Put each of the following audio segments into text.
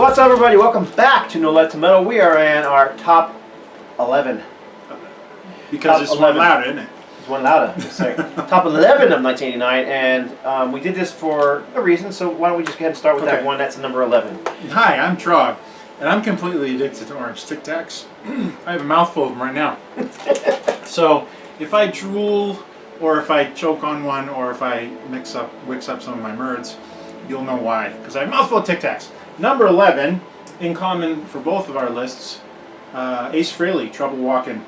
What's up, everybody? Welcome back to No Let to Metal. We are in our top 11. Because top it's 11. one louder, isn't it? It's one louder. Sorry. Top 11 of 1989, and we did this for a reason, so why don't we just go ahead and start with that one that's number 11. Hi, I'm Trog, and I'm completely addicted to orange Tic Tacs. I have a mouthful of them right now. So, if I drool, or if I choke on one, or if I mix up some of my merds, you'll know why. Because I have a mouthful of Tic Tacs. Number 11, in common for both of our lists, Ace Frehley, Trouble Walkin'.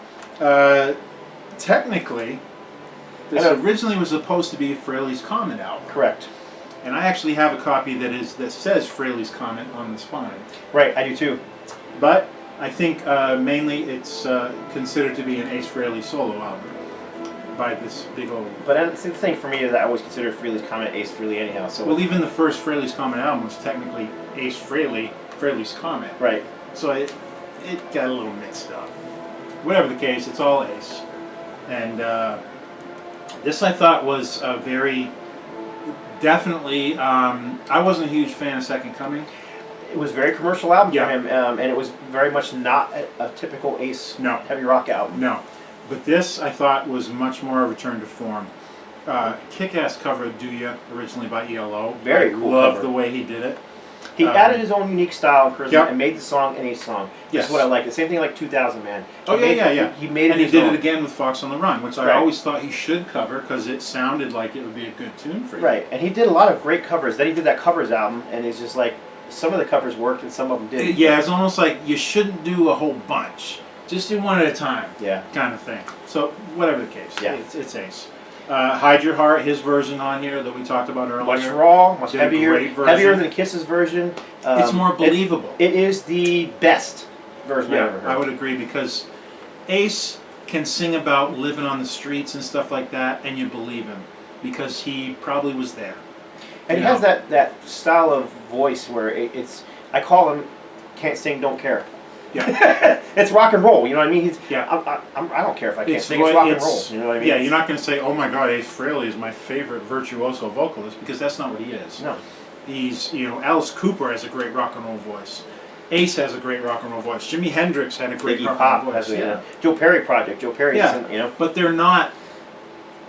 Technically, this originally was supposed to be Frehley's Comet album. Correct. And I actually have a copy that says Frehley's Comet on the spine. Right, I do too. But I think mainly it's considered to be an Ace Frehley solo album by this big old... But the thing for me is that I always consider Frehley's Comet Ace Frehley anyhow. So well, even the first Frehley's Comet album was technically Ace Frehley's Comet. Right. So it got a little mixed up. Whatever the case, it's all Ace. And this I thought was a very... Definitely, I wasn't a huge fan of Second Coming. It was a very commercial album for him, and it was very much not a typical Ace heavy rock album. No. But this, I thought, was much more a return to form. Kick-ass cover of Do Ya, originally by ELO. Very cool Love cover. The way he did it. He added his own unique style and charisma, Yep. and made the song an Ace song. Yes. That's what I like. The same thing like 2000 Man. Oh, yeah. He made it and he his did own. it again with Fox on the Run, which I always thought he should cover because it sounded like it would be a good tune for you. Right, and he did a lot of great covers. Then he did that covers album, and it's just like, some of the covers worked and some of them didn't. Yeah, it's almost like you shouldn't do a whole bunch. Just do one at a time. Yeah. Kind of thing. So, whatever the case. Yeah. It's Ace. Hide Your Heart, his version on here that we talked about earlier. Much raw, much Did a heavier, great version. heavier than Kiss's version. It's more believable. It is the best version I've ever heard. I would agree because Ace can sing about living on the streets and stuff like that, and you believe him because he probably was there. And he has that style of voice where it's, I call him can't sing, don't care. Yeah. It's rock and roll, you know what I mean? I don't care if I can't sing, it's rock and roll, you know what I mean? Yeah, you're not going to say, oh my God, Ace Frehley is my favorite virtuoso vocalist, because that's not what he is. No. He's, Alice Cooper has a great rock and roll voice. Ace has a great rock and roll voice. Jimi Hendrix had a great rock and roll voice. Joe Perry project. Joe Perry isn't, you know. But they're not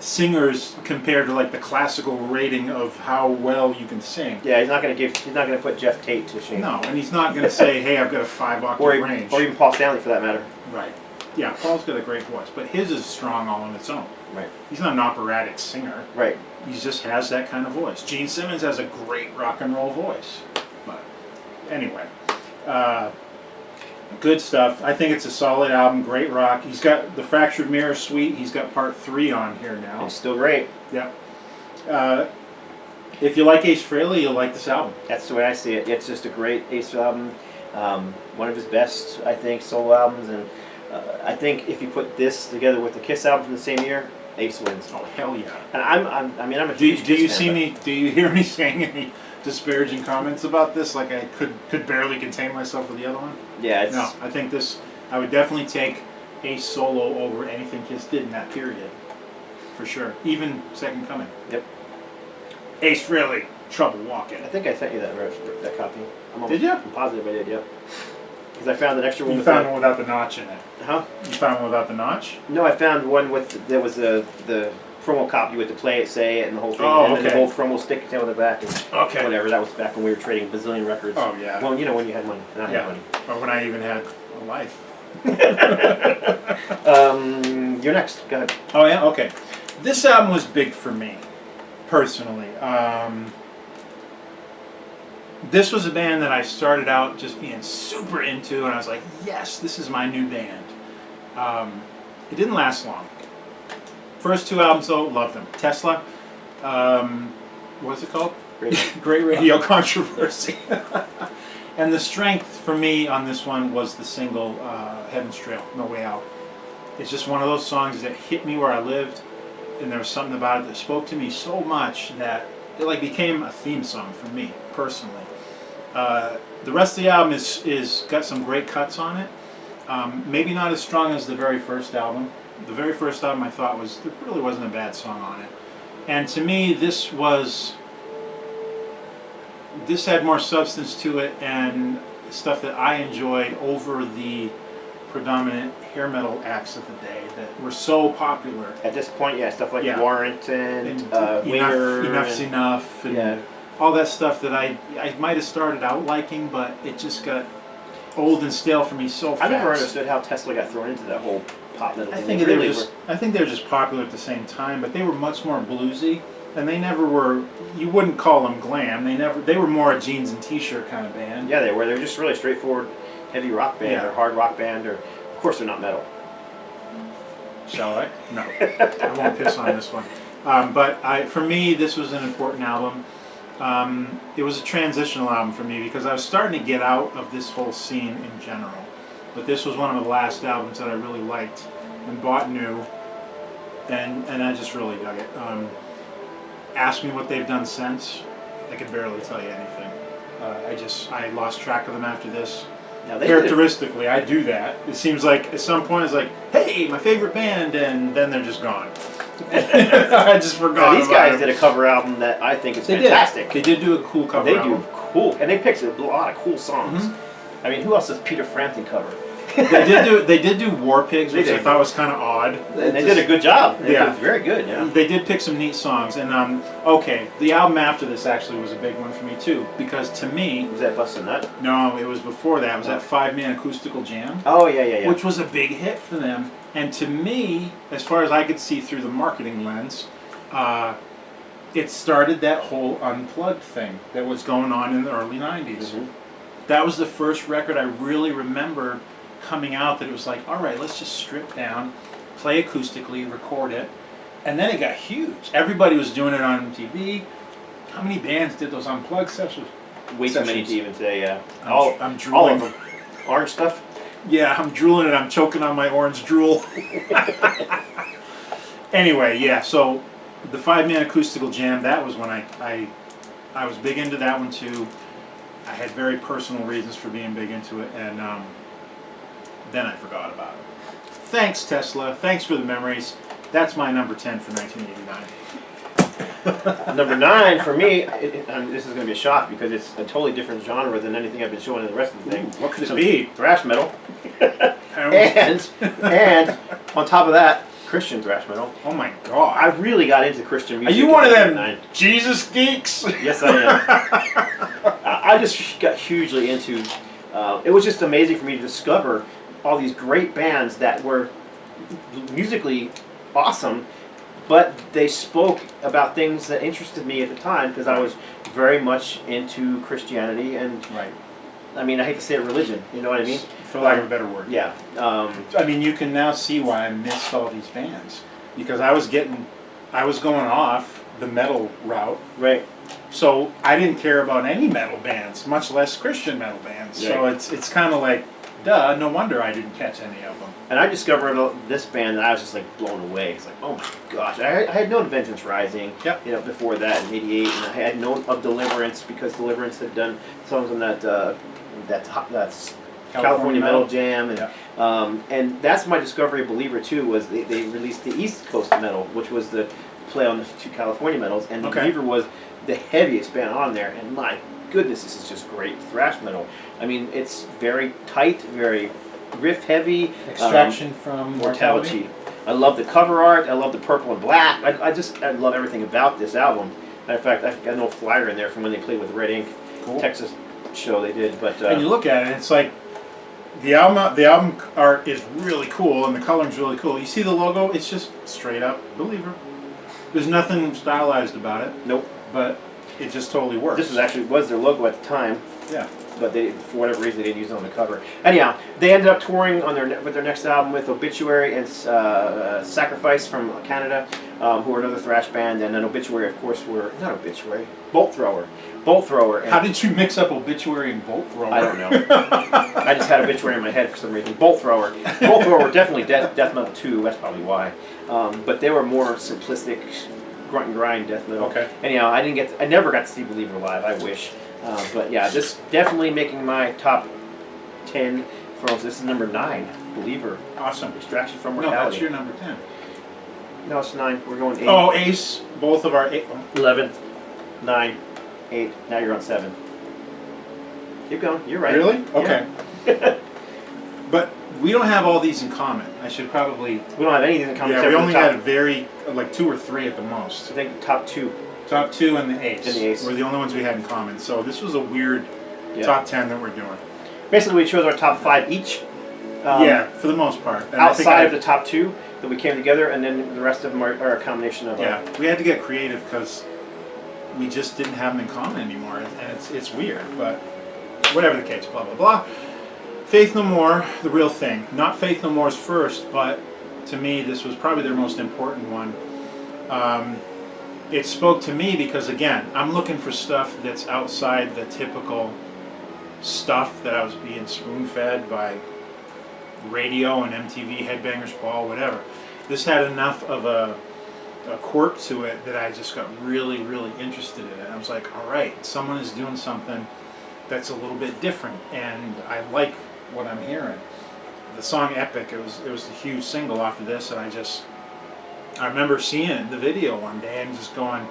singers compared to like the classical rating of how well you can sing. Yeah, he's not going to put Jeff Tate to shame. No, and he's not going to say, hey, I've got a 5-octave range. Or even Paul Stanley for that matter. Right. Yeah, Paul's got a great voice, but his is strong all on its own. Right. He's not an operatic singer. Right. He just has that kind of voice. Gene Simmons has a great rock and roll voice. But anyway, good stuff. I think it's a solid album, great rock. He's got the Fractured Mirror Suite. He's got part 3 on here now. It's still great. Yeah. If you like Ace Frehley, you'll like this album. That's the way I see it. It's just a great Ace album. One of his best, I think, solo albums. And I think if you put this together with the Kiss album from the same year, Ace wins. Oh, hell yeah. And I'm a huge Kiss fan, Do you hear me saying any disparaging comments about this? Like I could barely contain myself with the other one? Yeah, it's... No, I think this, I would definitely take Ace solo over anything Kiss did in that period. For sure. Even Second Coming. Yep. Ace Frehley, Trouble Walkin'. I think I sent you that copy. Did you? I'm positive I did, yep. Because I found an extra one. You found one without the notch in it. Huh? You found one without the notch? No, I found one with, there was the promo copy with the play it, say it, and the whole thing. Oh, and then the whole promo stick down the back. And whatever, that was back when we were trading bazillion records. Oh, yeah. Well, you know, when you had money, and I had money. Or when I even had a life. You're next, go ahead. Oh, yeah? Okay. This album was big for me, personally. This was a band that I started out just being super into, and I was like, yes, this is my new band. It didn't last long. First 2 albums, though, loved them. Tesla, what's it called? Great Radio Controversy. And the strength for me on this one was the single, Heaven's Trail, No Way Out. It's just one of those songs that hit me where I lived, and there was something about it that spoke to me so much that it like became a theme song for me, personally. The rest of the album is got some great cuts on it. Maybe not as strong as the very first album. The very first album I thought there really wasn't a bad song on it. And to me, this had more substance to it, and stuff that I enjoyed over the predominant hair metal acts of the day that were so popular. At this point, yeah, stuff like Yeah. Warrington, And Winger, Enough's Enough, and yeah. all that stuff that I might have started out liking, but it just got old and stale for me so fast. I never understood how Tesla got thrown into that whole pop metal I thing. think They they were really just I think they were just popular at the same time, but they were much more bluesy, and they never were. You wouldn't call them glam. They were more a jeans and t-shirt kind of band. Yeah, they were. They were just really straightforward, heavy rock band or hard rock band, or of course they're not metal. Shall I? No, I won't piss on this one. But for me, this was an important album. It was a transitional album for me because I was starting to get out of this whole scene in general. But this was one of the last albums that I really liked and bought new, and I just really dug it. Ask me what they've done since, I can barely tell you anything. I lost track of them after this. Now, Characteristically, I do that. It seems like at some point it's like, hey, my favorite band, and then they're just gone. I just forgot. These guys did a cover album that I think is fantastic. They did do a cool cover album. They do cool, and they picked a lot of cool songs. Mm-hmm. I mean, who else does Peter Frampton cover? They did do War Pigs, which I thought was kind of odd. And they did a good job. It Yeah, was very good. Yeah, they did pick some neat songs, and okay, the album after this actually was a big one for me too, because to me, was that Bustin' Nut? no, it was before that. It was that 5-man acoustical jam. Oh yeah. Which was a big hit for them. And to me, as far as I could see through the marketing lens, it started that whole unplugged thing that was going on in the early 90s. Mm-hmm. That was the first record I really remember coming out that it was like, all right, let's just strip down, play acoustically, record it. And then it got huge. Everybody was doing it on MTV. How many bands did those unplugged sessions? Way too many to even say. Yeah, I'm drooling. All of them. Orange stuff. Yeah, I'm drooling and I'm choking on my orange drool. Anyway, yeah, so the 5-man acoustical jam, that was when I was big into that one too. I had very personal reasons for being big into it, and then I forgot about it. Thanks, Tesla. Thanks for the memories. That's my number 10 for 1989. Number 9 for me, this is going to be a shock because it's a totally different genre than anything I've been showing in the rest of the thing. What could it be? Thrash metal. and on top of that, Christian thrash metal. Oh my God! I really got into Christian music. Are you one of them Jesus geeks? Yes, I am. I just got hugely into. It was just amazing for me to discover all these great bands that were musically awesome, but they spoke about things that interested me at the time because I was very much into Christianity and. Right. I mean, I hate to say it, religion. You know what I mean? For lack of a better word. Yeah. I mean, you can now see why I missed all these bands because I was going off the metal route. Right. So I didn't care about any metal bands, much less Christian metal bands. Right. So it's kind of like, duh, no wonder I didn't catch any of them. And I discovered this band and I was just like blown away. It's like, oh my gosh. I had known Vengeance Rising, Yep. you know, before that in '88, and I had known of Deliverance because Deliverance had done songs on that's California Metal Jam, and Yeah. And that's my discovery of Believer too. Was they released the East Coast Metal, which was the play on the 2 California metals, and Believer was the heaviest band on there. And my goodness, this is just great thrash metal. I mean, it's very tight, very riff heavy. Extraction from Mortality. I love the cover art. I love the purple and black. I love everything about this album. Matter of fact, I've got an old flyer in there from when they played with Red Ink, Cool. Texas show they did. But And you look at it, it's like the album art is really cool and the coloring's really cool. You see the logo, it's just straight up Believer. There's nothing stylized about it. Nope. But it just totally works. This was their logo at the time. Yeah. But they, for whatever reason, they didn't use it on the cover. Anyhow, they ended up touring on with their next album with Obituary and Sacrifice from Canada, who are another thrash band, and then Obituary, of course, were not Obituary, Bolt Thrower. And How did you mix up Obituary and Bolt Thrower? I don't know. I just had Obituary in my head for some reason. Bolt Thrower were definitely death metal too. That's probably why. But they were more simplistic, grunt and grind death metal. Okay. Anyhow, I never got to see Believer live. I wish. But yeah, this definitely making my top 10 films. This is number 9, Believer. Awesome. Extraction from No, Mortality. that's your number 10. No, it's 9. We're going 8. Oh, Ace. Both of our 8. 11, 9, 8. Now you're on 7. Keep going. You're right. Really? Okay. Yeah. But we don't have all these in common. I should probably. We don't have anything in common. Yeah, except we for only the top. had like 2 or 3 at the most. I think the top 2. Top 2 and the ace. And the ace. Were the only ones we had in common. So this was a weird Yeah. top 10 that we're doing. Basically, we chose our top 5 each. Yeah, for the most part. And Outside of the top 2 that we came together, and then the rest of them are a combination of. Yeah, we had to get creative because we just didn't have them in common anymore, and it's weird. But whatever the case, blah blah blah. Faith No More, The Real Thing. Not Faith No More's first, but to me this was probably their most important one. It spoke to me because, again, I'm looking for stuff that's outside the typical stuff that I was being spoon-fed by radio and MTV, Headbangers Ball, whatever. This had enough of a quirk to it that I just got really, really interested in it. I was like, all right, someone is doing something that's a little bit different, and I like what I'm hearing. The song Epic, it was a huge single off of this, and I remember seeing the video one day and just going,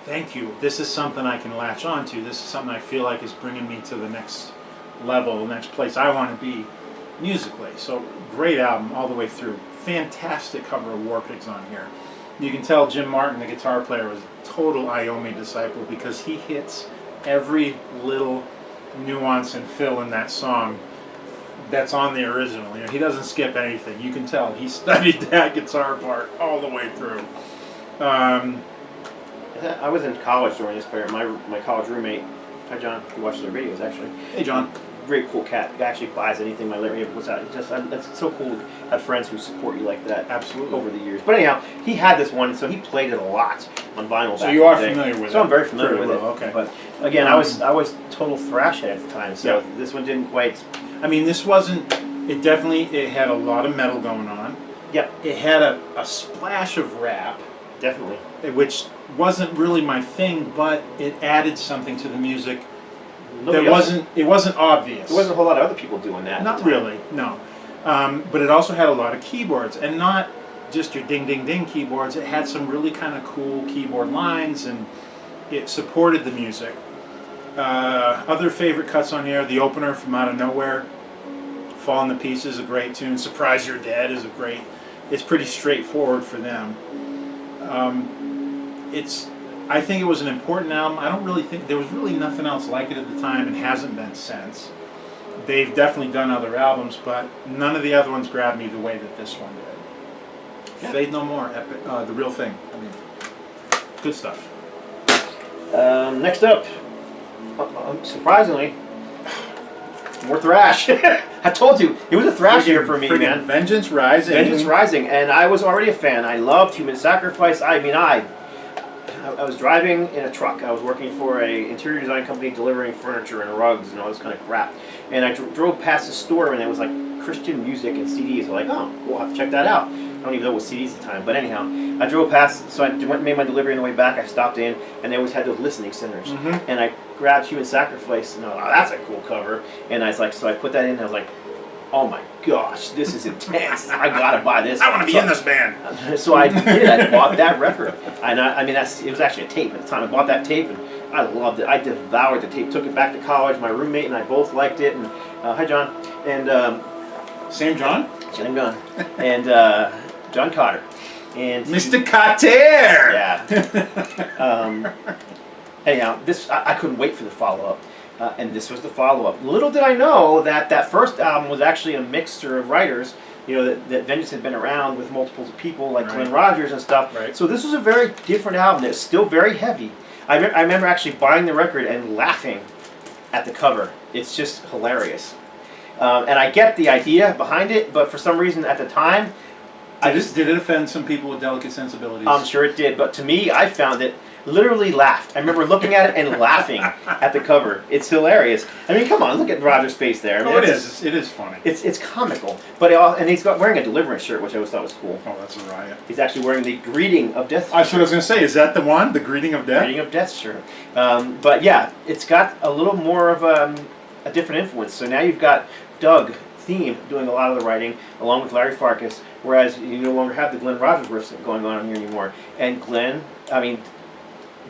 thank you, this is something I can latch on to. This is something I feel like is bringing me to the next level, the next place I want to be musically. So great album all the way through. Fantastic cover of War Pigs on here. You can tell Jim Martin, the guitar player, was a total Iommi disciple because he hits every little nuance and fill in that song that's on the original. You know, he doesn't skip anything. You can tell he studied that guitar part all the way through. I was in college during this period. My college roommate, hi John, he watches our videos actually. Hey John. Very cool cat. He actually buys anything my lyric puts out. It's just it's so cool to have friends who support you like that. Absolutely. Over the years. But anyhow, he had this one, so he played it a lot on vinyl. So back you in are the day. familiar with it. So I'm very familiar with well, it. Okay. But again, I was total thrash head at the time, so Yeah. this one didn't quite. I mean, this wasn't. It definitely had a lot of metal going on. Yep. It had a splash of rap, Definitely. which wasn't really my thing, but it added something to the music. Nobody That else- it wasn't obvious. There wasn't a whole lot of other people doing that. at Not the time. really, no. But it also had a lot of keyboards, and not just your ding ding ding keyboards. It had some really kind of cool keyboard lines, and it supported the music. Other favorite cuts on here: the opener from Out of Nowhere, "Falling to Pieces" is a great tune. "Surprise You're Dead" is a great. It's pretty straightforward for them. I think it was an important album. I don't really think there was really nothing else like it at the time, and hasn't been since. They've definitely done other albums, but none of the other ones grabbed me the way that this one did. Yeah. Faith No More, Epic, The Real Thing. I mean, good stuff. Next up, surprisingly, more thrash. I told you, it was a thrash year for me, man. Vengeance Rising. Vengeance Rising, and I was already a fan. I loved Human Sacrifice. I mean, I was driving in a truck. I was working for a interior design company delivering furniture and rugs and all this kind of crap. And I drove past a store and it was like Christian music and CDs. I'm like, oh, cool, I'll have to check that out. I don't even know what CDs at the time. But anyhow, I drove past, so I went and made my delivery on the way back. I stopped in, and they always had those listening centers. Mm-hmm. And I grabbed Human Sacrifice, and I was like, oh, that's a cool cover. And I was like, so I put that in, and I was like, oh my gosh, this is intense. I gotta buy this. I want to be in this band. So I did. I bought that record. And I mean, it was actually a tape at the time. I bought that tape, and I loved it. I devoured the tape. Took it back to college. My roommate and I both liked it. And hi, John. And Same John? Same John. And John Cotter. And Mr. Carter! Yeah. Anyhow, this I couldn't wait for the follow-up. And this was the follow-up. Little did I know that first album was actually a mixture of writers. You know, that Vengeance had been around with multiples of people like Right. Glenn Rogers and stuff. Right. So this was a very different album. It's still very heavy. I remember actually buying the record and laughing at the cover. It's just hilarious. And I get the idea behind it, but for some reason at the time, Did it offend some people with delicate sensibilities? I'm sure it did, but to me, I found it literally laughed. I remember looking at it and laughing at the cover. It's hilarious. I mean, come on, look at Roger's face there. I mean, Oh, it is. It is funny. It's comical, but and he's wearing a Deliverance shirt, which I always thought was cool. Oh, that's a riot. He's actually wearing the Greeting of Death. That's what I was going to say. Is that the one? The Greeting of Death? Greeting of Death shirt. But yeah, it's got a little more of a different influence. So now you've got Doug Thiem doing a lot of the writing, along with Larry Farkas, whereas you no longer have the Glenn Rogers riffs going on here anymore. And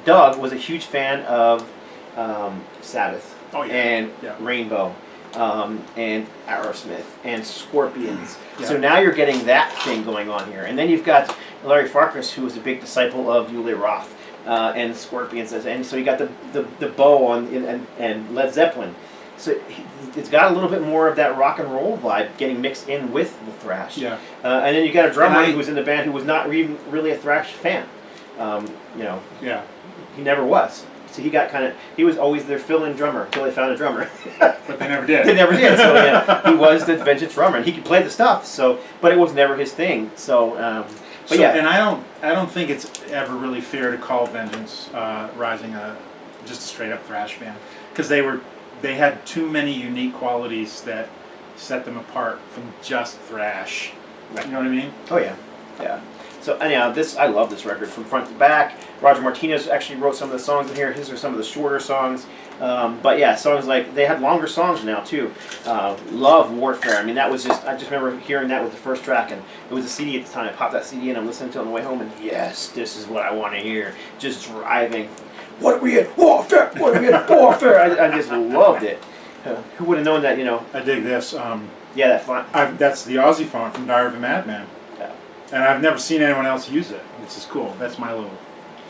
Doug was a huge fan of Sabbath, Oh, yeah. and Yeah. Rainbow, and Aerosmith, and Scorpions. Yeah. So now you're getting that thing going on here. And then you've got Larry Farkas, who was a big disciple of Uli Roth and Scorpions. And so you got the bow on and Led Zeppelin. So it's got a little bit more of that rock and roll vibe getting mixed in with the thrash. Yeah. And then you got a drummer who was in the band who was not even really a thrash fan. You know. Yeah. He never was. So he was always their fill-in drummer until they found a drummer. But they never did. They never did. So yeah, he was the vintage drummer, and he could play the stuff. So, but it was never his thing. So, but yeah. And I don't think it's ever really fair to call Vengeance Rising just a straight up thrash band, because they had too many unique qualities that set them apart from just thrash. Right. You know what I mean? Oh yeah, yeah. So anyhow, I love this record from front to back. Roger Martinez actually wrote some of the songs in here. His are some of the shorter songs. But yeah, songs like, they had longer songs now too. Love Warfare. I mean, I just remember hearing that with the first track, and it was a CD at the time. I popped that CD in, I'm listening to it on the way home, and yes, this is what I want to hear. Just driving. What are we in? Warfare! What are we in? Warfare! I just loved it. Who would have known that, you know? I dig this. Yeah, that font. That's the Aussie font from Diary of a Madman. Yeah. And I've never seen anyone else use it, which is cool. That's my little...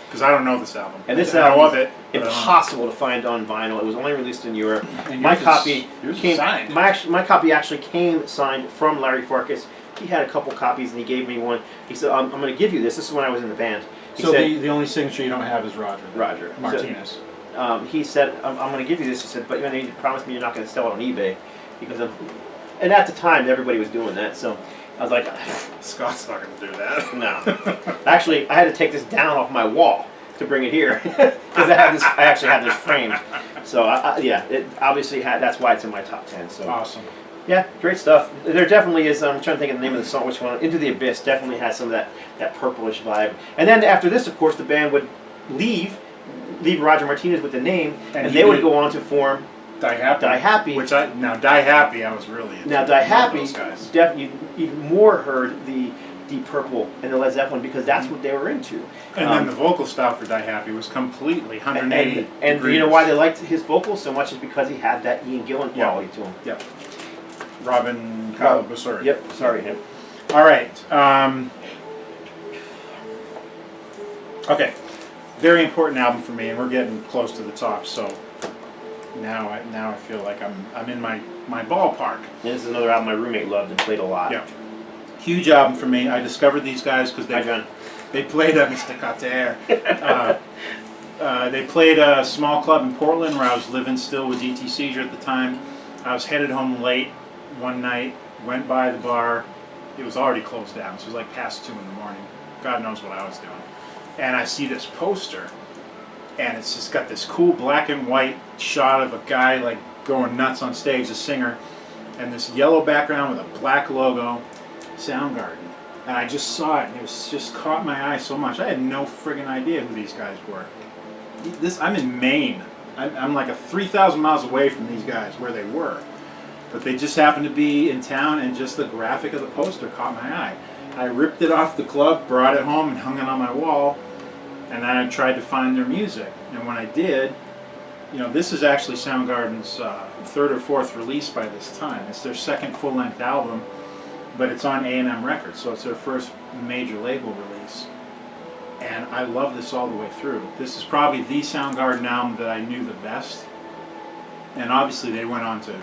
Because I don't know this album. And this I album know of it. impossible to find on vinyl. It was only released in Europe. And My yours copy is came. signed. My copy actually came signed from Larry Farkas. He had a couple copies, and he gave me one. He said, "I'm going to give you this." This is when I was in the band. He So said, the only signature you don't have is Roger. Roger Martinez. He said, "I'm going to give you this." He said, "But you need to promise me you're not going to sell it on eBay," because and at the time everybody was doing that. So I was like, Scott's not going to do that. "No." Actually, I had to take this down off my wall to bring it here because I actually have this framed. So yeah, it obviously that's why it's in my top 10. So Awesome. yeah, great stuff. There definitely is. I'm trying to think of the name of the song. Which one? Into the Abyss definitely has some of that purplish vibe. And then after this, of course, the band would leave Roger Martinez with the name, and they would go on to form Die Happy. Die Happy. Die Happy, I was really into. Now Die Happy, those guys. definitely even more heard the Deep Purple and the Led Zeppelin, because that's what they were into. And then the vocal style for Die Happy was completely 180 and degrees. you know why they liked his vocals so much is because he had that Ian Gillan quality to him. Yep. Robin Calabasuri. Yep. Sorry, Nick. All right. Okay. Very important album for me, and we're getting close to the top. So now I feel like I'm in my ballpark. And this is another album my roommate loved and played a lot. Yeah. Huge album for me. I discovered these guys because Hi, John. they played Mr. Carter. They played a small club in Portland where I was living still with DT Seizure at the time. I was headed home late one night, went by the bar. It was already closed down, so it was like past 2 in the morning. God knows what I was doing. And I see this poster, and it's just got this cool black and white shot of a guy like going nuts on stage, a singer, and this yellow background with a black logo, Soundgarden. And I just saw it, and it was just caught my eye so much. I had no friggin' idea who these guys were. I'm in Maine. I'm like 3,000 miles away from these guys where they were. But they just happened to be in town, and just the graphic of the poster caught my eye. I ripped it off the club, brought it home, and hung it on my wall. And then I tried to find their music. And when I did, you know, this is actually Soundgarden's third or fourth release by this time. It's their second full-length album, but it's on A&M Records, so it's their first major label release. And I love this all the way through. This is probably the Soundgarden album that I knew the best. And obviously they went on to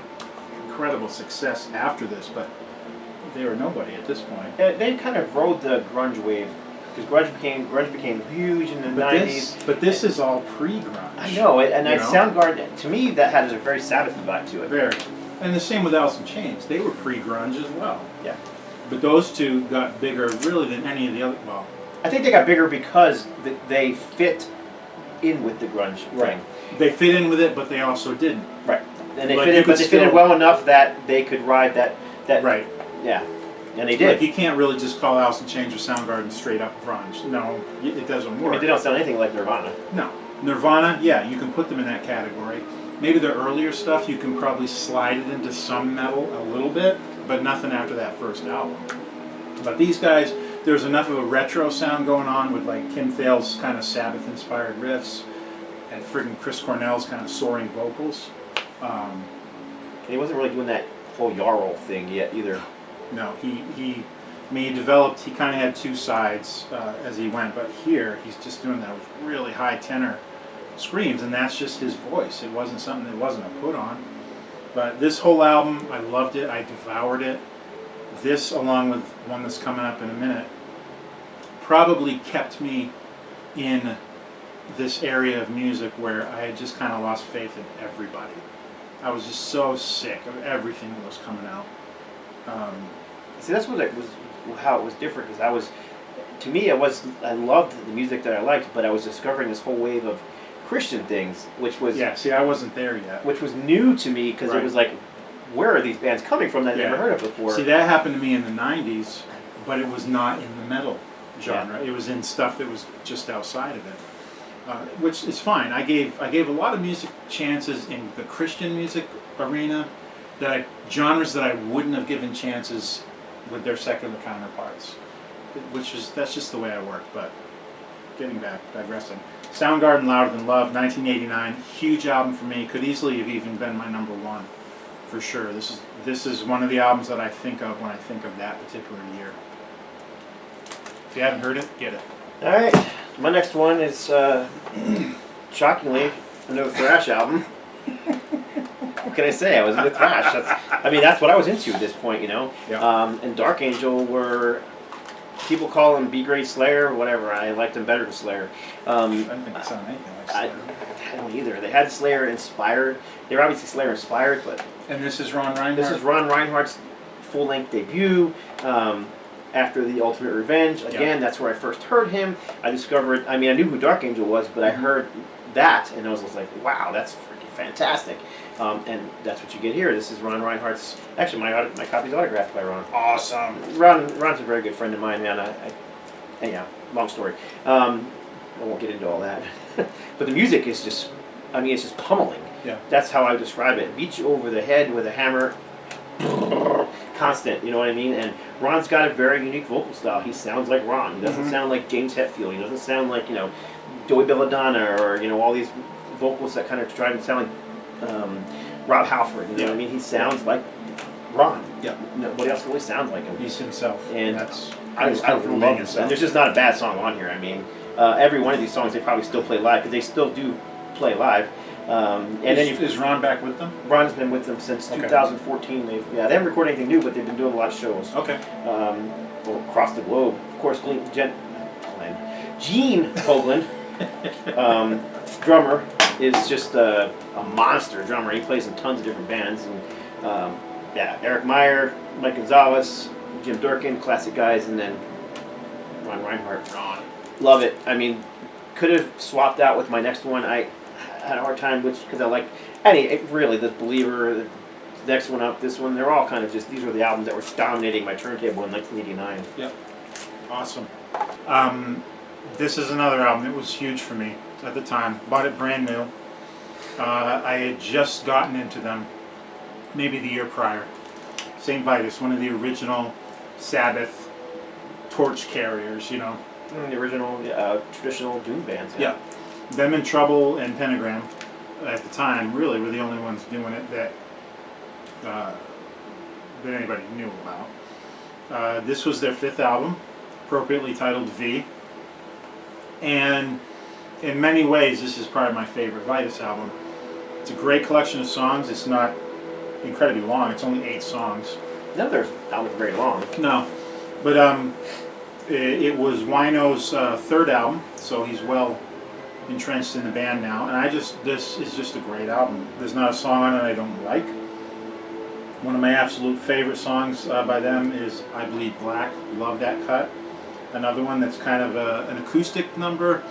incredible success after this, but they were nobody at this point. They kind of rode the grunge wave, because grunge became huge in the 90s. But this is all pre-grunge. I know, and Soundgarden, to me, that had a very Sabbath vibe to it. Very. And the same with Alice in Chains. They were pre-grunge as well. Yeah. But those two got bigger really than any of the other, well. I think they got bigger because they fit in with the grunge thing. They fit in with it, but they also didn't. Right. And they Like, fit in, but they fitted well enough that they could ride that. Right. Yeah. And they did. Like, you can't really just call Alice in Chains or Soundgarden straight up grunge. No, it doesn't work. I mean, they don't sound anything like Nirvana. No. Nirvana, yeah, you can put them in that category. Maybe their earlier stuff, you can probably slide it into some metal a little bit, but nothing after that first album. But these guys, there's enough of a retro sound going on with like Kim Thayil's kind of Sabbath-inspired riffs and friggin' Chris Cornell's kind of soaring vocals. Um, And he wasn't really doing that whole Jarl thing yet either. no, he developed, he kind of had two sides as he went, but here he's just doing that with really high tenor screams, and that's just his voice. It wasn't something that wasn't a put on. But this whole album, I loved it. I devoured it. This, along with one that's coming up in a minute, probably kept me in this area of music where I had just kind of lost faith in everybody. I was just so sick of everything that was coming out. See, that's what it was, how it was different, because to me, I loved the music that I liked, but I was discovering this whole wave of Christian things, which was Yeah, see, I wasn't there yet. which was new to me, because Right. it was like, where are these bands coming from that I Yeah. never heard of before? See, that happened to me in the 90s, but it was not in the metal genre. It was in stuff that was just outside of it, which is fine. I gave a lot of music chances in the Christian music arena, genres that I wouldn't have given chances with their secular counterparts, that's just the way I work. But getting back, digressing. Soundgarden, Louder Than Love, 1989, huge album for me. Could easily have even been my number one, for sure. This is one of the albums that I think of when I think of that particular year. If you haven't heard it, get it. All right, my next one is shockingly another thrash album. What can I say? I was into thrash. That's what I was into at this point, you know. Yeah. And Dark Angel were, people call them B-grade Slayer or whatever. I liked them better than Slayer. I don't think it sounded anything like Slayer. I don't either. They had Slayer inspired. They were obviously Slayer inspired, but And this is Ron Reinhardt? this is Ron Reinhardt's full-length debut. After the Ultimate Revenge, again, that's where I first heard him. I discovered, I knew who Dark Angel was, but I heard that, and I was just like, wow, that's freaking fantastic. And that's what you get here. This is Ron Reinhardt's, actually my copy's autographed by Ron. Awesome. Ron's a very good friend of mine, man. Anyhow, long story. I won't get into all that. But the music is just, it's just pummeling. Yeah. That's how I would describe it. Beat you over the head with a hammer. Constant, you know what I mean? And Ron's got a very unique vocal style. He sounds like Ron. He doesn't sound like James Hetfield. He doesn't sound like, Joey Belladonna or, all these vocals that kind of try to sound like Rob Halford. You know what I mean? He sounds like Ron. Yeah. Nobody else really sounds like him. He's himself. And that's I love this. And there's just not a bad song on here. Every one of these songs they probably still play live, because they still do play live. Is Ron back with them? Ron's been with them since 2014. They haven't recorded anything new, but they've been doing a lot of shows. Okay. Across the globe. Of course, Gene Hoglan, drummer, is just a monster drummer. He plays in tons of different bands. And Eric Meyer, Mike Gonzalez, Jim Durkin, classic guys, and then Ron Reinhardt. Ron. Love it. Could have swapped out with my next one. I had a hard time because I like really the Believer, the next one up, this one. They're all kind of just, these were the albums that were dominating my turntable in 1989. Yep. Awesome. This is another album that was huge for me at the time. Bought it brand new. I had just gotten into them maybe the year prior. St. Vitus, one of the original Sabbath torch carriers, The original traditional doom bands. Yeah. Them in Trouble and Pentagram at the time really were the only ones doing it that anybody knew about. This was their fifth album, appropriately titled V. And in many ways, this is probably my favorite Vitus album. It's a great collection of songs. It's not incredibly long. It's only 8 songs. None of their albums are very long. No. But it was Wino's third album, so he's well entrenched in the band now. And this is just a great album. There's not a song on it I don't like. One of my absolute favorite songs by them is I Bleed Black. Love that cut. Another one that's kind of an acoustic number,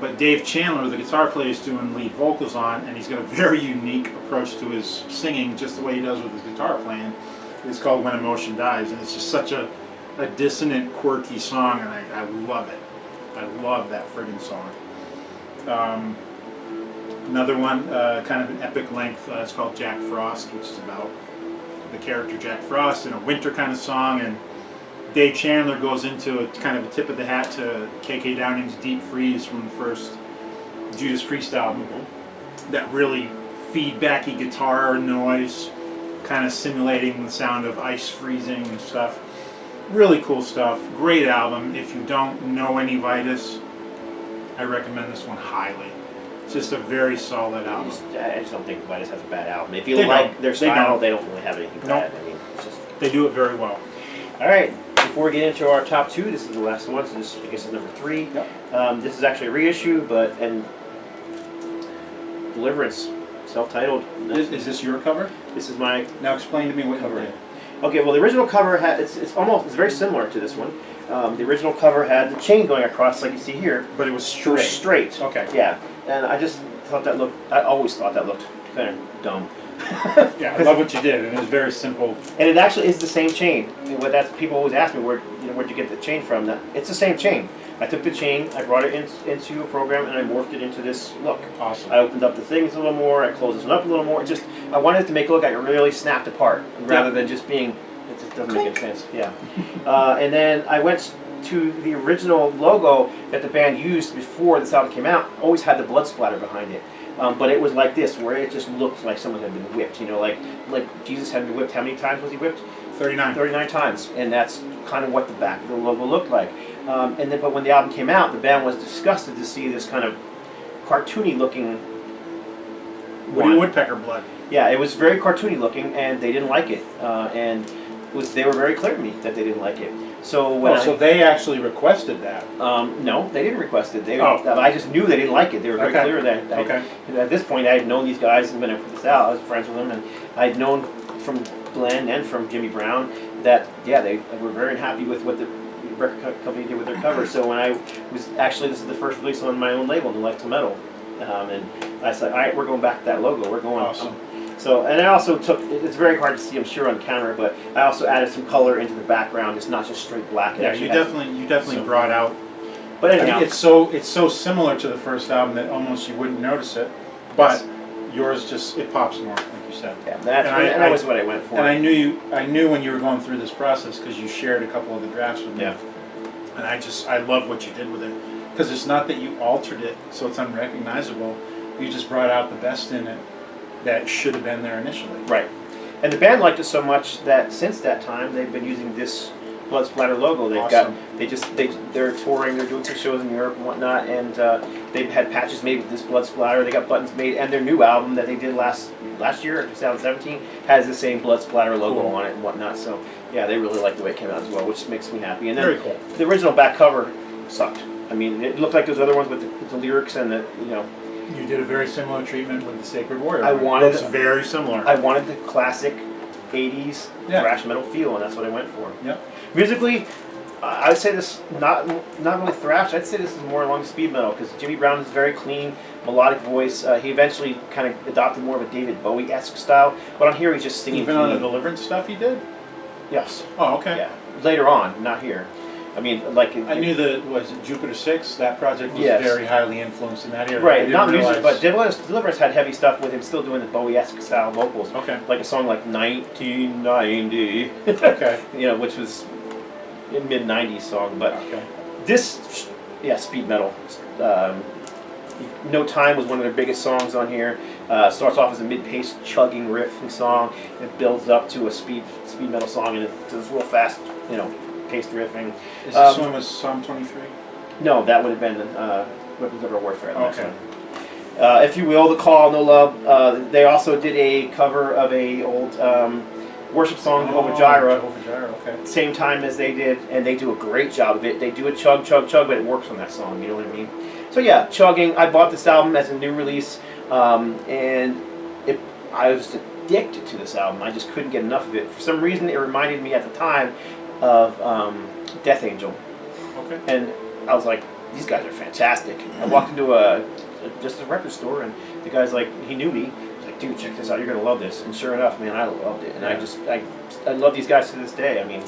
but Dave Chandler, the guitar player, is doing lead vocals on, and he's got a very unique approach to his singing, just the way he does with his guitar playing. It's called When Emotion Dies, and it's just such a dissonant, quirky song, and I love it. I love that friggin' song. Another one, kind of an epic length, it's called Jack Frost, which is about the character Jack Frost in a winter kind of song, and Dave Chandler goes into a kind of a tip of the hat to KK Downing's Deep Freeze from the first Judas Priest album that really feedbacky guitar noise, kind of simulating the sound of ice freezing and stuff. Really cool stuff. Great album. If you don't know any Vitus, I recommend this one highly. It's just a very solid album. I just don't think Vitus has a bad album. If you They like don't. their They style, don't. they don't really have anything bad. I mean, it's just... They do it very well. All right. Before we get into our top 2, this is the last one, so this I guess is number 3. Yep. This is actually a reissue, and Deliverance, self-titled. Is this your cover? This is my Now explain to me what cover. you did. Okay, well the original cover had it's very similar to this one. The original cover had the chain going across like you see here. But it was It was straight. straight. Okay. Yeah, and I just thought that looked. I always thought that looked kind of dumb. Yeah, I love what you did, and it was very simple. And it actually is the same chain. What that's people always ask me where'd you get the chain from? That it's the same chain. I took the chain, I brought it into a program, and I morphed it into this look. Awesome. I opened up the things a little more. I closed this one up a little more. I wanted it to make it look like it really snapped apart, rather than just being. It just doesn't make any sense. Yeah. And then I went to the original logo that the band used before this album came out. Always had the blood splatter behind it. But it was like this, where it just looked like someone had been whipped. You know, like Jesus had been whipped. How many times was he whipped? 39. 39 times, and that's kind of what the back of the logo looked like. But when the album came out, the band was disgusted to see this kind of cartoony looking. Woody Woodpecker blood. Yeah, it was very cartoony looking, and they didn't like it. They were very clear to me that they didn't like it. So when So they actually requested that. no, they didn't request it. Oh. I just knew they didn't like it. They were very clear that. At this point, I had known these guys, and when I put this out, I was friends with them, and I had known from Glenn and from Jimmy Brown that they were very unhappy with what the record company did with their cover. So when I was this is the first release on my own label, New Life to Metal, and I said, all right, we're going back to that logo. We're going. Awesome. So, and I also took, it's very hard to see, I'm sure, on camera, but I also added some color into the background. It's not just straight black. Yeah, you definitely brought out. But I anyhow, mean, it's so similar to the first album that almost you wouldn't notice it, but yours just it pops more, like you said. Yeah, that was what I went for. And I knew when you were going through this process because you shared a couple of the drafts with me. Yeah. And I love what you did with it because it's not that you altered it so it's unrecognizable. You just brought out the best in it that should have been there initially. Right. And the band liked it so much that since that time they've been using this blood splatter logo. They're touring, they're doing some shows in Europe and whatnot, and they've had patches made with this blood splatter. They got buttons made, and their new album that they did last year, 2017, has the same blood splatter logo on it and whatnot. So yeah, they really like the way it came out as well, which makes me happy. And then very cool. The original back cover sucked. I mean, it looked like those other ones with the lyrics and the You did a very similar treatment with the Sacred Warrior. It's very similar. I wanted the classic 80s thrash metal feel, and that's what I went for. Yep. Musically, I'd say this not really thrash. I'd say this is more along speed metal because Jimmy Brown is very clean, melodic voice. He eventually kind of adopted more of a David Bowie-esque style, but on here he's just singing. Even on the Deliverance stuff he did? Yes. Oh, okay. Yeah. Later on, not here. I mean, like I knew was it Jupiter 6? That project was very highly influenced in that area. Right, not music, but Deliverance had heavy stuff with him still doing the Bowie-esque style vocals. Okay. Like a song like 1990. Okay. Which was a mid-90s song, but this, speed metal. No Time was one of their biggest songs on here. Starts off as a mid-paced chugging riff and song. It builds up to a speed metal song, and it's real fast, paced riffing. Is this one was Psalm 23? No, that would have been Weapons of Our Warfare. Okay. If you will, The Call, No Love. They also did a cover of a old worship song, Jehovah Jireh. Jehovah Jireh, okay. Same time as they did, and they do a great job of it. They do a chug, chug, chug, but it works on that song, you know what I mean? So yeah, chugging. I bought this album as a new release, and I was addicted to this album. I just couldn't get enough of it. For some reason, it reminded me at the time of Death Angel. Okay. And I was like, these guys are fantastic. I walked into just a record store, and the guy's like, he knew me. He was like, dude, check this out. You're gonna love this. And sure enough, man, I loved it. And I love these guys to this day. I mean,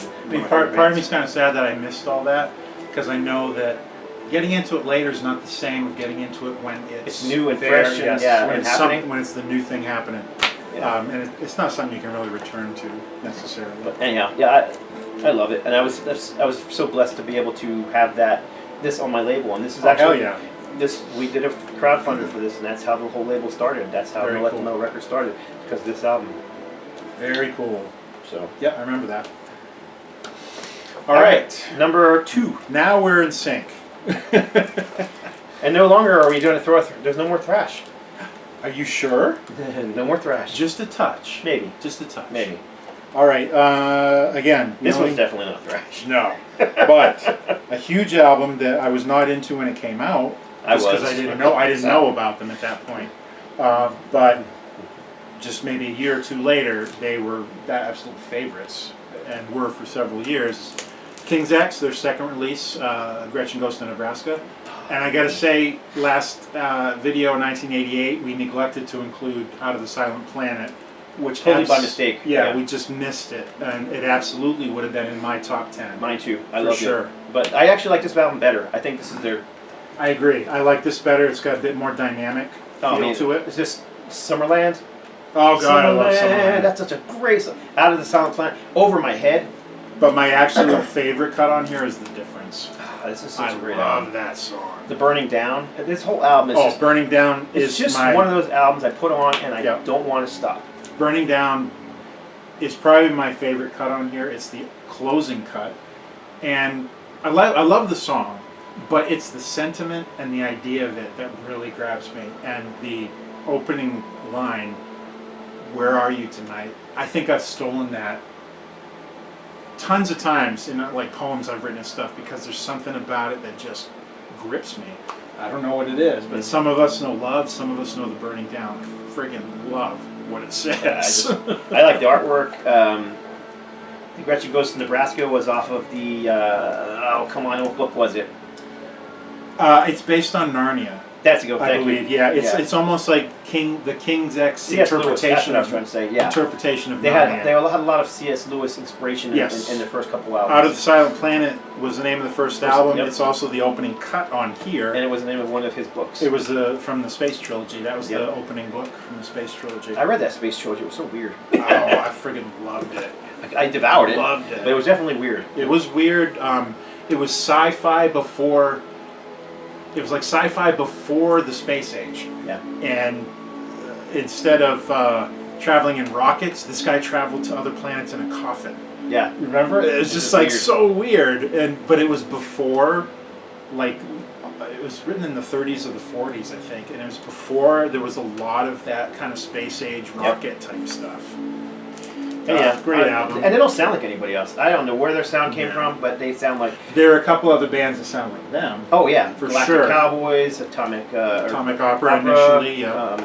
part of me's kind of sad that I missed all that because I know that getting into it later is not the same as getting into it when it's new and there, fresh. Yes, And, when and it's happening. when it's the new thing happening. Yeah. And it's not something you can really return to necessarily. But anyhow, I love it, and I was so blessed to be able to have this on my label, and this is actually we did a crowdfunder for this, and that's how the whole label started. That's how Very Let cool. Them Know Records started, because of this album. Very cool. So, Yeah, I remember that. All right. number 2. Now we're in sync. And no longer are we doing there's no more thrash. Are you sure? No more thrash. Just a touch. Maybe. Just a touch. Maybe. All right. Again, This one's definitely not thrash. no, but a huge album that I was not into when it came out. Just because I didn't know about them at that point. But just maybe a year or two later, they were absolute favorites and were for several years. King's X, their second release, Gretchen Goes to Nebraska. And I gotta say, last video in 1988, we neglected to include Out of the Silent Planet, which Totally by mistake. Yeah, we just missed it, and it absolutely would have been in my top 10. Mine too. I For love sure. it. But I actually like this album better. I think this is their... I agree. I like this better. It's got a bit more dynamic feel to it. It's just Summerland. Oh god, I love Summerland. That's such a great song. Out of the Silent Planet. Over My Head. But my absolute favorite cut on here is The Difference. This is such I a great love album. that song. The Burning Down. This whole album is just... Burning Down It's is just my... one of those albums I put on and I Yep. don't want to stop. Burning Down is probably my favorite cut on here. It's the closing cut. And I love the song, but it's the sentiment and the idea of it that really grabs me. And the opening line, "Where are you tonight?" I think I've stolen that tons of times in like poems I've written and stuff, because there's something about it that just grips me. I don't know what it is, but some of us know love, some of us know the burning down. I friggin' love what it says. I like the artwork. The Gretchen Goes to Nebraska was off of the, oh come on, what book was it? It's based on Narnia. That's a go. I Thank believe, you. yeah. It's almost like the King's X C.S. Lewis, that's what I was trying interpretation to say. Yeah, interpretation of they Narnia. had a lot of C.S. Lewis inspiration Yes. in the first couple albums. Out of the Silent Planet was the name of the first album. Yep. It's also the opening cut on here. And it was the name of one of his books. It was from the Space Trilogy. That was Yep. the opening book from the Space Trilogy. I read that Space Trilogy. It was so weird. Oh, I friggin' loved it. I devoured it. Loved it. But it was definitely weird. It was weird. It was sci-fi before. It was like sci-fi before the space age. Yeah. And instead of traveling in rockets, this guy traveled to other planets in a coffin. Yeah. Remember? It was just is like weird. so weird. But it was before, like, it was written in the 30s or the 40s, I think, and it was before there was a lot of that kind of space age rocket type stuff. Yeah, great album. And they don't sound like anybody else. I don't know where their sound came Yeah. from, but they sound like... There are a couple other bands that sound like them. Oh yeah, For Galactic sure. Cowboys, Atomic Opera initially, yeah.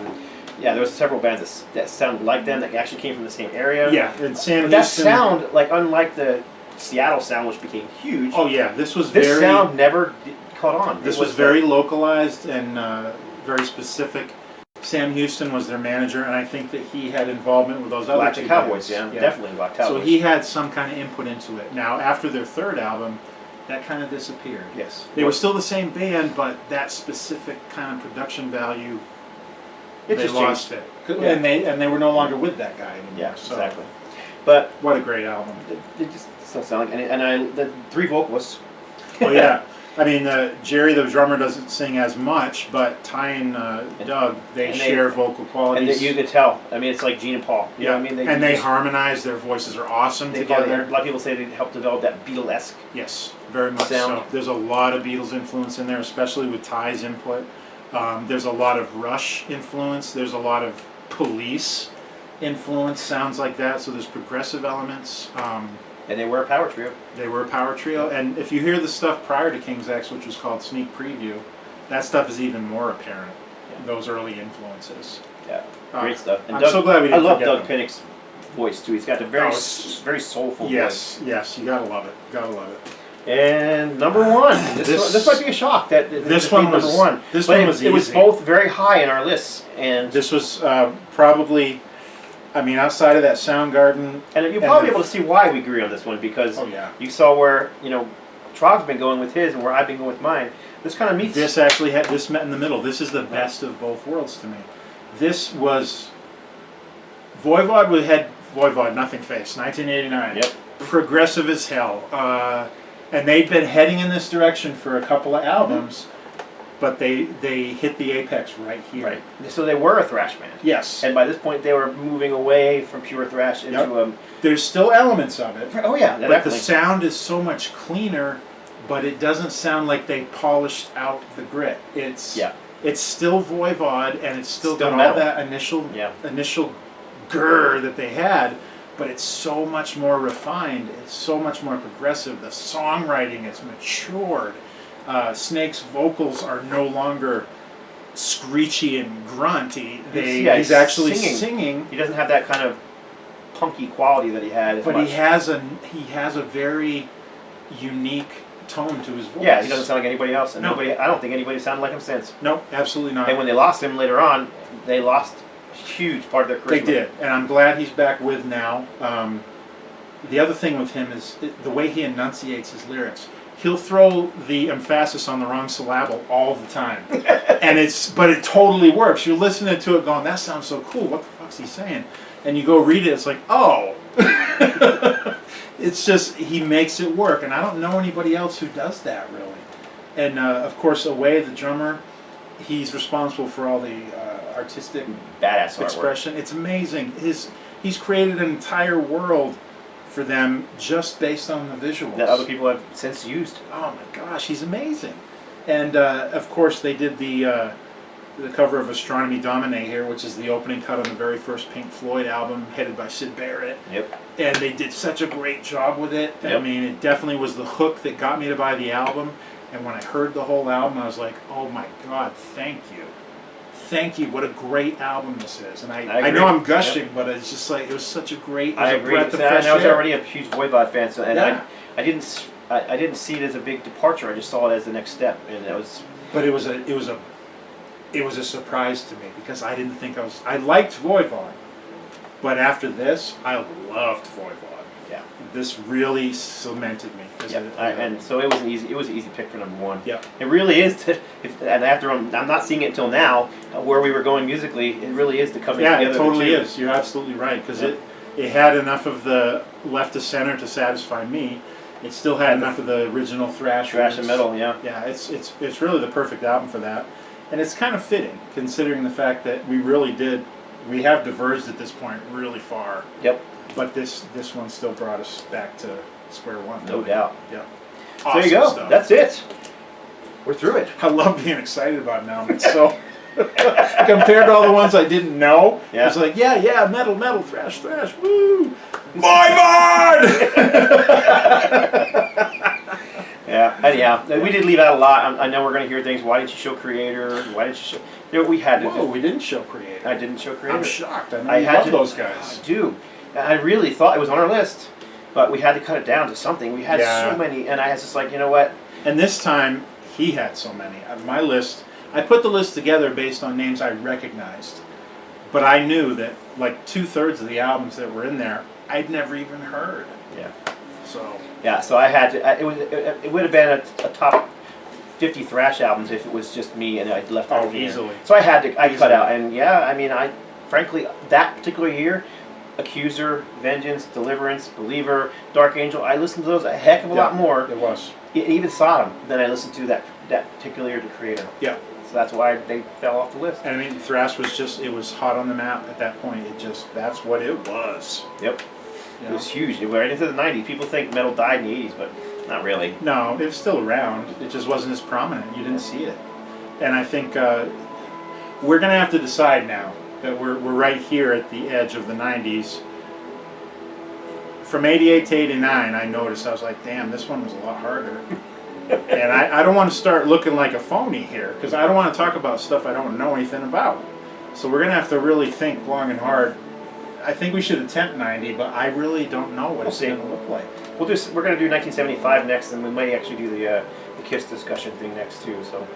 Yeah, there was several bands that sounded like them that actually came from the same area. Yeah, and Sam But that Houston. sound, like unlike the Seattle sound, which became huge, Oh yeah, this was this very. sound never caught on. This It was very localized and very specific. Sam Houston was their manager, and I think that he had involvement with those other Galactic two Cowboys, bands. yeah, definitely Galactic So Cowboys. he had some kind of input into it. Now, after their third album, that kind of disappeared. Yes. They were still the same band, but that specific kind of production value, It they just lost changed. it. Yeah. And they were no longer with that guy anymore. Yeah, so exactly. But what a great album. it just still sound like, the three vocalists. Oh yeah. I mean, Jerry, the drummer, doesn't sing as much, but Ty and Doug, they share vocal And qualities. you could tell. I mean, it's like Gene and Paul. You know what I mean? They harmonize. Their voices are awesome together. A lot of people say they helped develop that Beatlesque. Yes, very much sound. so. There's a lot of Beatles influence in there, especially with Ty's input. There's a lot of Rush influence. There's a lot of Police influence, sounds like that. So there's progressive elements. And they were a power trio. They were a power trio. And if you hear the stuff prior to King's X, which was called Sneak Preview, that stuff is even more apparent. Yeah. Those early influences. Yeah, great stuff. And I'm so glad we didn't I love forget Doug them. Pinnick's voice too. He's got a very, it's- very soulful Yes, yes, you gotta love it. Gotta love it. voice. And number one. This might be a shock that this one one was number one. This But one was it was easy. both very high in our lists, and This was probably, I mean, outside of that Soundgarden. you'll probably be able to see why we agree on this one, because Oh yeah. you saw where Trog's been going with his and where I've been going with mine. This kind of meets. This actually had this met in the middle. This is the best of both worlds to me. This was VOIVOD, Nothing Face, 1989. Yep. Progressive as hell, and they'd been heading in this direction for a couple of albums, but they hit the apex right here. Right. So they were a thrash band. Yes. And by this point, they were moving away from pure thrash into There's still elements of it. Oh yeah, But definitely. the sound is so much cleaner, but it doesn't sound like they polished out the grit. It's still Voivod, and it's still got metal. all that initial grr that they had, but it's so much more refined. It's so much more progressive. The songwriting is matured. Snake's vocals are no longer screechy and grunty. He's actually singing. He doesn't have that kind of punky quality that he had as but much. he has a very unique tone to his voice. Yeah, he doesn't sound like anybody else, and No. I don't think anybody sounded like him since. No, absolutely not. And when they lost him later on, they lost a huge part of their charisma. They did, and I'm glad he's back with now. The other thing with him is the way he enunciates his lyrics. He'll throw the emphasis on the wrong syllable all the time, but it totally works. You're listening to it, going, "That sounds so cool. What the fuck's he saying?" And you go read it, it's like, "Oh." It's just he makes it work, and I don't know anybody else who does that really. And of course, Away, the drummer, he's responsible for all the artistic Badass artwork. expression. It's amazing. He's created an entire world for them just based on the visuals that other people have since used. Oh my gosh, he's amazing. And of course, they did the cover of Astronomy Domine here, which is the opening cut on the very first Pink Floyd album, headed by Syd Barrett. Yep. And they did such a great job with it. Yep. I mean, it definitely was the hook that got me to buy the album. And when I heard the whole album, I was like, oh my God, thank you. Thank you. What a great album this is. And I know I'm gushing, but it's just like, it was such a great I agree. breath of And fresh I was air. already a huge Voivod fan, so I didn't see it as a big departure. I just saw it as the next step, and it was. But it was a surprise to me because I didn't think I liked Voivod, but after this, I loved Voivod. Yeah. This really cemented me. And so it was an easy pick for number one. Yeah. It really is. And after I'm not seeing it until now, where we were going musically, it really is the coming together. Yeah, it totally of the two. is. You're absolutely right because it had enough of the left to center to satisfy me. It still had enough of the original thrash and metal. Yeah. Yeah, it's really the perfect album for that. And it's kind of fitting, considering the fact that we have diverged at this point really far. Yep. But this one still brought us back to square one. No doubt. Yeah. So there you go. Stuff. That's it. We're through it. I love being excited about it now. It's so compared to all the ones I didn't know. Yeah. It's like metal, thrash, woo, VOIVOD. Yeah, we did leave out a lot. I know we're going to hear things. Why didn't you show Creator? Why didn't you show? We had to. Whoa, we didn't show Creator. I didn't show Creator. I'm shocked. I love those guys. I do. I really thought it was on our list, but we had to cut it down to something. We had so many, and I was just like, you know what? And this time, he had so many. My list, I put the list together based on names I recognized, but I knew that like 2/3 of the albums that were in there, I'd never even heard. Yeah. So. Yeah, so I had to. It would have been a top 50 thrash albums if it was just me and I'd left out the easily. End. So I had to. I cut out, and I mean, frankly that particular year, Accuser, Vengeance, Deliverance, Believer, Dark Angel. I listened to those a heck of a lot more. It was. Even Sodom than I listened to that particular year to Creator. Yeah. So that's why they fell off the list. And I mean, thrash was it was hot on the map at that point. That's what it was. Yep. It was huge. It went right into the 90s. People think metal died in the 80s, but not really. No, it was still around. It just wasn't as prominent. You didn't see it. And I think we're going to have to decide now that we're right here at the edge of the 90s. From 88 to 89, I noticed, I was like, damn, this one was a lot harder. And I don't want to start looking like a phony here, because I don't want to talk about stuff I don't know anything about. So we're going to have to really think long and hard. I think we should attempt 90, but I really don't know what it's going to look like. We're going to do 1975 next, and we might actually do the KISS discussion thing next too. So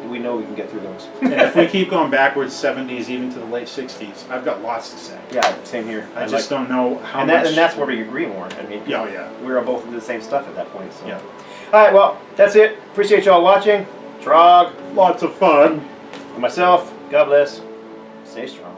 we know we can get through those. And if we keep going backwards, 70s, even to the late 60s, I've got lots to say. Yeah, same here. I just don't know how much. And that's where we agree more. I mean, we were both into the same stuff at that point. So. Yeah. All right, well, that's it. Appreciate y'all watching. Trog. Lots of fun. For myself, God bless. Stay strong.